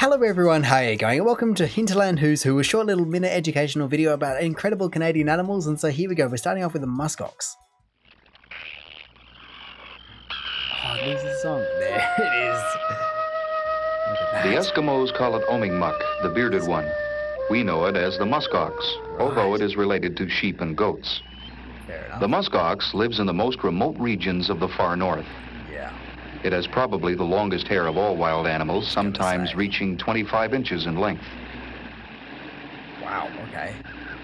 Hello everyone, how are you going? Welcome to Hinterland Who's Who, a short little minute educational video about incredible Canadian animals. And so here we go, we're starting off with the muskox. Oh, there's the song. There it is. Look at that. The Eskimos call it omingmuk, the bearded one. We know it as the muskox, although it is related to sheep and goats. Fair enough. The muskox lives in the most remote regions of the far north. Yeah. It has probably the longest hair of all wild animals, sometimes reaching 25 inches in length. Wow, okay.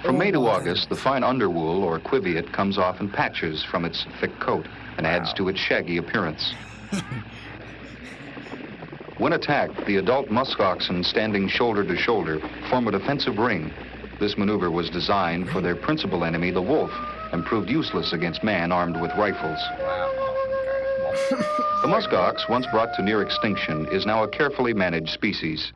From May to August, the fine underwool or quiviate comes off in patches from its thick coat and adds to its shaggy appearance. When attacked, the adult muskoxen standing shoulder to shoulder form a defensive ring. This maneuver was designed for their principal enemy, the wolf, and proved useless against man armed with rifles. The muskox, once brought to near extinction, is now a carefully managed species.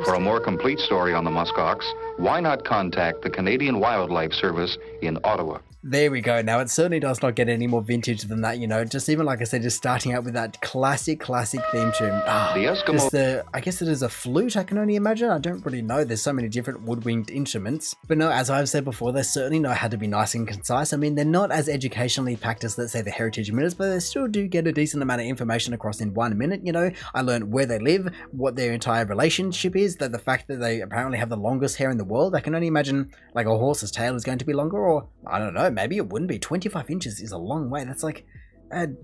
For a more complete story on the muskox, why not contact the Canadian Wildlife Service in Ottawa? There we go. Now, it certainly does not get any more vintage than that, you know. Just even, like I said, just starting out with that classic theme tune. The Eskimo... I guess it is a flute, I can only imagine. I don't really know. There's so many different wood-winged instruments. But no, as I've said before, they certainly know how to be nice and concise. I mean, they're not as educationally packed as, let's say, the Heritage Minutes, but they still do get a decent amount of information across in 1 minute, you know. I learned where they live, what their entire relationship is, that the fact that they apparently have the longest hair in the world. I can only imagine, like, a horse's tail is going to be longer, or, I don't know, maybe it wouldn't be. 25 inches is a long way. That's like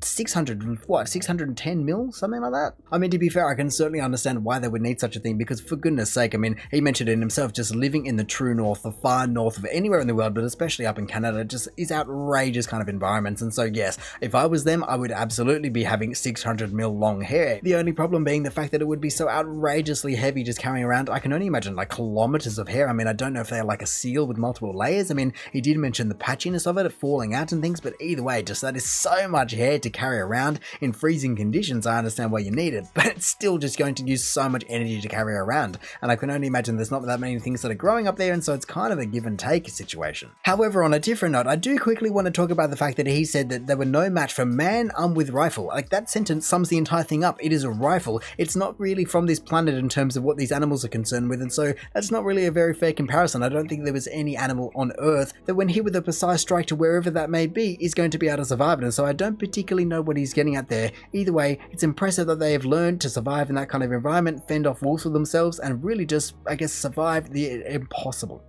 610 mil, something like that. I mean, to be fair, I can certainly understand why they would need such a thing, because for goodness sake, I mean, he mentioned it himself, just living in the true north, the far north of anywhere in the world, but especially up in Canada, just is outrageous kind of environments. And so yes, if I was them, I would absolutely be having 600 mil long hair. The only problem being the fact that it would be so outrageously heavy just carrying around. I can only imagine like kilometers of hair. I mean, I don't know if they're like a seal with multiple layers. I mean, he did mention the patchiness of it falling out and things, but either way, just that is so much hair to carry around in freezing conditions. I understand why you need it, but it's still just going to use so much energy to carry around, and I can only imagine there's not that many things that are growing up there, and so it's kind of a give and take situation. However, on a different note, I do quickly want to talk about the fact that he said that they were no match for man armed with rifle. Like, that sentence sums the entire thing up. It is a rifle. It's not really from this planet in terms of what these animals are concerned with, and so that's not really a very fair comparison. I don't think there was any animal on Earth that when hit with a precise strike to wherever that may be is going to be able to survive it, and so I don't particularly know what he's getting at there. Either way, it's impressive that they have learned to survive in that kind of environment, fend off wolves for themselves, and really just, I guess, survive the impossible.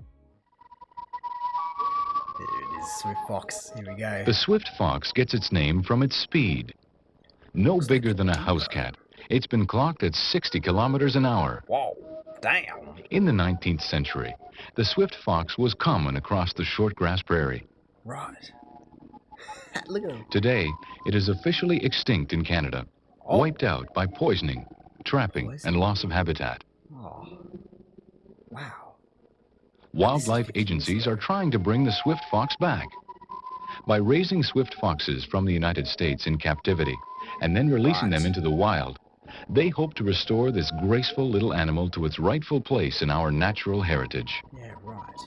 There it is, swift fox. Here we go. The swift fox gets its name from its speed. No bigger than a house cat, it's been clocked at 60 kilometers an hour. Whoa, damn. In the 19th century, the swift fox was common across the shortgrass prairie. Right. Look at him. Today, it is officially extinct in Canada, wiped out by poisoning, trapping, and loss of habitat. Oh. Wow. Wildlife agencies are trying to bring the swift fox back. By raising swift foxes from the United States in captivity and then releasing them into the wild, they hope to restore this graceful little animal to its rightful place in our natural heritage. Yeah, right.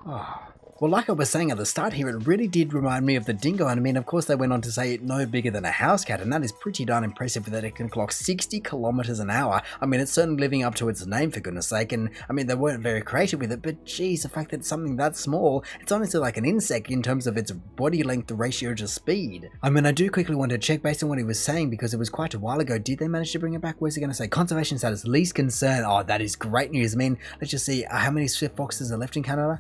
Oh. Well, like I was saying at the start here, it really did remind me of the dingo. And I mean, of course, they went on to say it no bigger than a house cat, and that is pretty darn impressive that it can clock 60 kilometers an hour. I mean, it's certainly living up to its name, for goodness sake. And I mean, they weren't very creative with it, but geez, the fact that it's something that small, it's honestly like an insect in terms of its body length ratio to speed. I mean, I do quickly want to check based on what he was saying, because it was quite a while ago. Did they manage to bring it back? Where's it going to say? Conservation status, least concern. Oh, that is great news. I mean, let's just see how many swift foxes are left in Canada.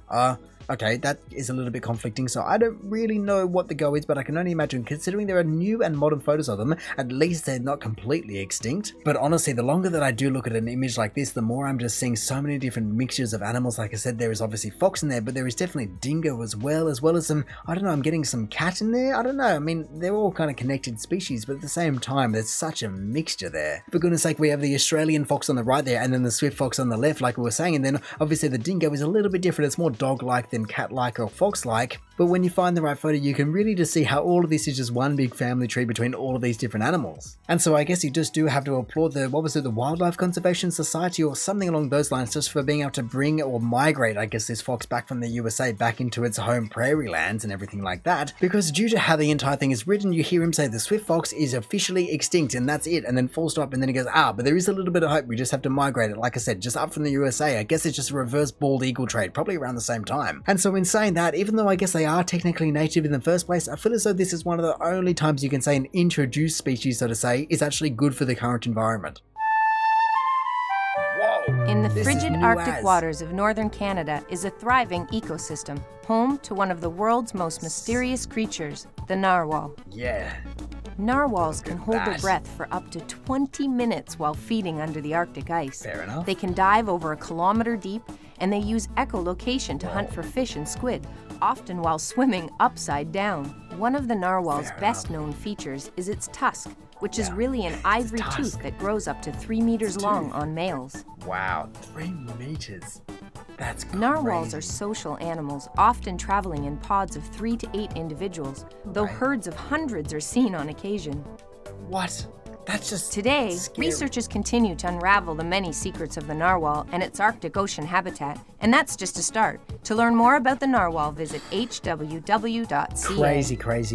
Okay, that is a little bit conflicting, so I don't really know what the go is, but I can only imagine, considering there are new and modern photos of them, at least they're not completely extinct. But honestly, the longer that I do look at an image like this, the more I'm just seeing so many different mixtures of animals. Like I said, there is obviously fox in there, but there is definitely dingo as well as some, I don't know, I'm getting some cat in there. I don't know, I mean, they're all kind of connected species, but at the same time, there's such a mixture there. For goodness sake, we have the Australian fox on the right there, and then the swift fox on the left, like we were saying, and then obviously the dingo is a little bit different. It's more dog-like than than cat-like or fox-like, but when you find the right photo, you can really just see how all of this is just one big family tree between all of these different animals. And so I guess you just do have to applaud the Wildlife Conservation Society or something along those lines, just for being able to bring or migrate, I guess, this fox back from the USA back into its home prairie lands and everything like that. Because due to how the entire thing is written, you hear him say the swift fox is officially extinct and that's it, and then full stop, and then he goes, but there is a little bit of hope, we just have to migrate it, like I said, just up from the USA. I guess it's just a reverse bald eagle trade, probably around the same time. And so in saying that, even though I guess they are technically native in the first place, I feel as though this is one of the only times you can say an introduced species, so to say, is actually good for the current environment. Whoa! In the frigid Arctic waters of northern Canada is a thriving ecosystem, home to one of the world's most mysterious creatures, the narwhal. Yeah. Narwhals can hold their breath for up to 20 minutes while feeding under the Arctic ice. Fair enough. They can dive over a kilometer deep, and they use echolocation to hunt for fish and squid, often while swimming upside down. One of the narwhal's best-known features is its tusk, which is really an ivory tooth that grows up to 3 meters long on males. Wow, 3 meters. That's crazy. Narwhals are social animals, often traveling in pods of 3 to 8 individuals, though herds of hundreds are seen on occasion. What? That's just Today, scary. researchers continue to unravel the many secrets of the narwhal and its Arctic Ocean habitat, and that's just a start. To learn more about the narwhal, visit hww.ca.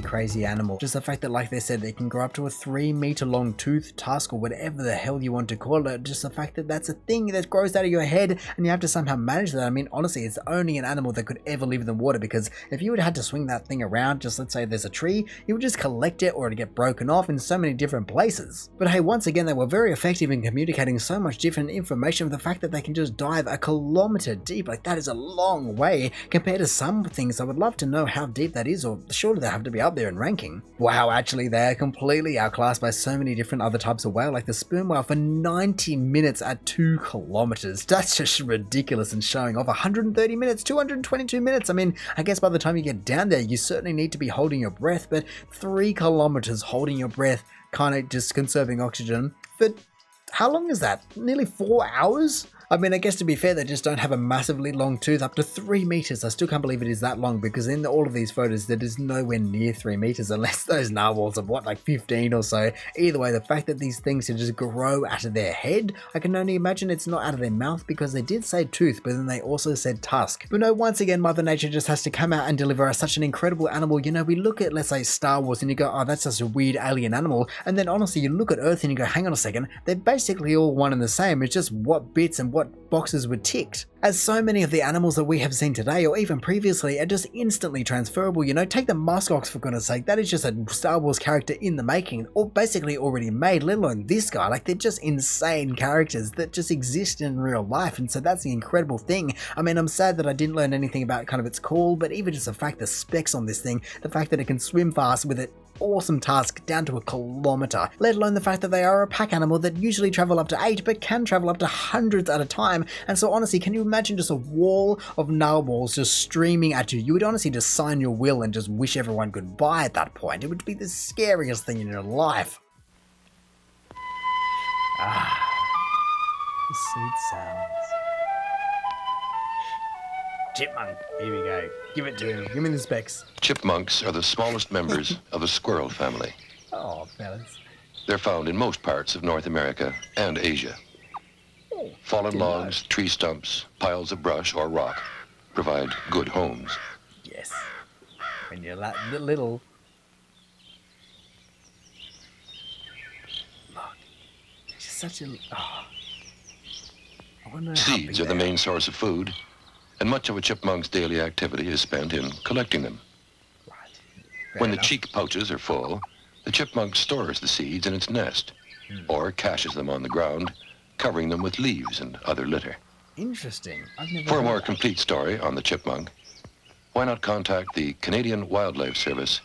Crazy animal. Just the fact that, like they said, they can grow up to a 3 meter long tooth, tusk, or whatever the hell you want to call it. Just the fact that that's a thing that grows out of your head and you have to somehow manage that. I mean, honestly, it's only an animal that could ever live in the water, because if you would have had to swing that thing around, just let's say there's a tree, you would just collect it or it'd get broken off in so many different places. But hey, once again, they were very effective in communicating so much different information. The fact that they can just dive a kilometer deep, like that is a long way compared to some things. I would love to know how deep that is, or surely they have to be up there in ranking. Wow, actually they are completely outclassed by so many different other types of whale, like the sperm whale for 90 minutes at 2 kilometers. That's just ridiculous, and showing off 130 minutes, 222 minutes. I mean, I guess by the time you get down there, you certainly need to be holding your breath, but 3 kilometers holding your breath, kind of just conserving oxygen for how long is that? Nearly 4 hours? I mean, I guess to be fair, they just don't have a massively long tooth, up to 3 meters. I still can't believe it is that long, because in all of these photos, that is nowhere near 3 meters, unless those narwhals are, what, like 15 or so. Either way, the fact that these things can just grow out of their head, I can only imagine it's not out of their mouth, because they did say tooth, but then they also said tusk. But no, once again, Mother Nature just has to come out and deliver us such an incredible animal. You know, we look at, let's say, Star Wars, and you go, oh, that's just a weird alien animal. And then honestly, you look at Earth and you go, hang on a second, they're basically all one and the same. It's just what bits and what boxes were ticked. As so many of the animals that we have seen today, or even previously, are just instantly transferable. You know, take the muskox, for goodness sake. That is just a Star Wars character in the making, or basically already made, let alone this guy. Like, they're just insane characters that just exist in real life, and so that's the incredible thing. I mean, I'm sad that I didn't learn anything about kind of its call, but even just the fact, the specs on this thing, the fact that it can swim fast with it, awesome tusk down to a kilometer, let alone the fact that they are a pack animal that usually travel up to 8 but can travel up to hundreds at a time. And so honestly, can you imagine just a wall of narwhals just streaming at you? You would honestly just sign your will and just wish everyone goodbye at that point. It would be the scariest thing in your life. The sweet sounds. Chipmunk, here we go. Give it to him. Give me the specs. Chipmunks are the smallest members of the squirrel family. Oh, fellas. They're found in most parts of North America and Asia. Fallen logs, tree stumps, piles of brush or rock provide good homes. Yes. When you're little. Look. It's just such a... Oh. I wonder how Seeds big are the they main source of food, and much of a chipmunk's daily activity is spent in collecting them. Right. When the cheek pouches are full, the chipmunk stores the seeds in its nest, or caches them on the ground, covering them with leaves and other litter. Interesting. I've never For a heard more that. complete story on the chipmunk, why not contact the Canadian Wildlife Service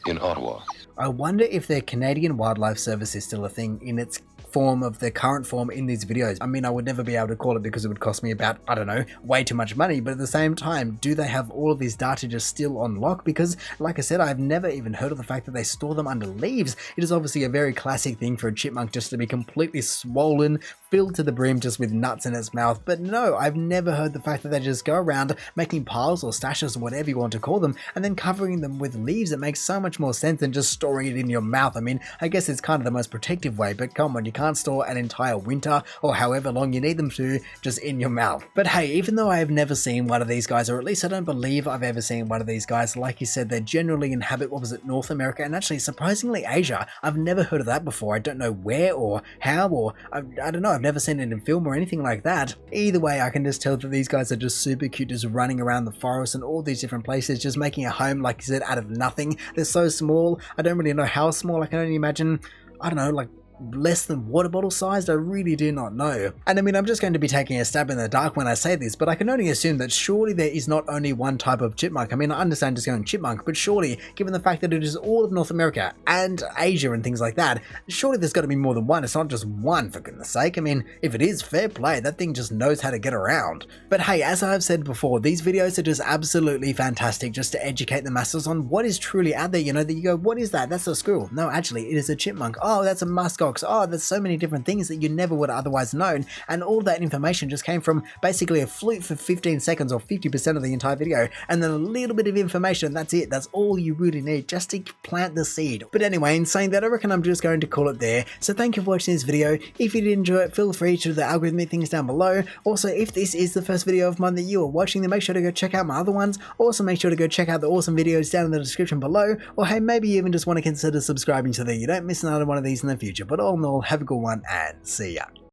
in Ottawa? I wonder if the Canadian Wildlife Service is still a thing in its form of the current form in these videos. I mean, I would never be able to call it because it would cost me about, I don't know, way too much money, but at the same time, do they have all of these data just still on lock? Because, like I said, I've never even heard of the fact that they store them under leaves. It is obviously a very classic thing for a chipmunk just to be completely swollen, filled to the brim just with nuts in its mouth, but no, I've never heard the fact that they just go around making piles or stashes or whatever you want to call them, and then covering them with leaves. It makes so much more sense than just storing it in your mouth. I mean, I guess it's kind of the most protective way, but come on, you can't store an entire winter or however long you need them to just in your mouth. But hey, even though I have never seen one of these guys, or at least I don't believe I've ever seen one of these guys, like you said, they generally inhabit, what was it, North America, and actually surprisingly Asia. I've never heard of that before. I don't know where or how, or I don't know, I've never seen it in film or anything like that. Either way, I can just tell that these guys are just super cute, just running around the forest and all these different places, just making a home, like you said, out of nothing. They're so small, I don't really know how small. I can only imagine, I don't know, like less than water bottle sized. I really do not know. And I mean, I'm just going to be taking a stab in the dark when I say this, but I can only assume that surely there is not only one type of chipmunk. I mean, I understand just going chipmunk, but surely, given the fact that it is all of North America and Asia and things like that, surely there's got to be more than one. It's not just one, for goodness sake. I mean, if it is, fair play, that thing just knows how to get around. But hey, as I've said before, these videos are just absolutely fantastic just to educate the masses on what is truly out there. You know, that you go, what is that? That's a squirrel. No, actually, it is a chipmunk. Oh, that's a muskox. Oh, there's so many different things that you never would have otherwise known, and all that information just came from basically a flute for 15 seconds or 50% of the entire video, and then a little bit of information, and that's it. That's all you really need just to plant the seed. But anyway, in saying that, I reckon I'm just going to call it there. So thank you for watching this video. If you did enjoy it, feel free to do the algorithmic things down below. Also, if this is the first video of mine that you are watching, then make sure to go check out my other ones. Also, make sure to go check out the awesome videos down in the description below, or hey, maybe you even just want to consider subscribing so that you don't miss another one of these in the future. But all in all, have a good one and see ya.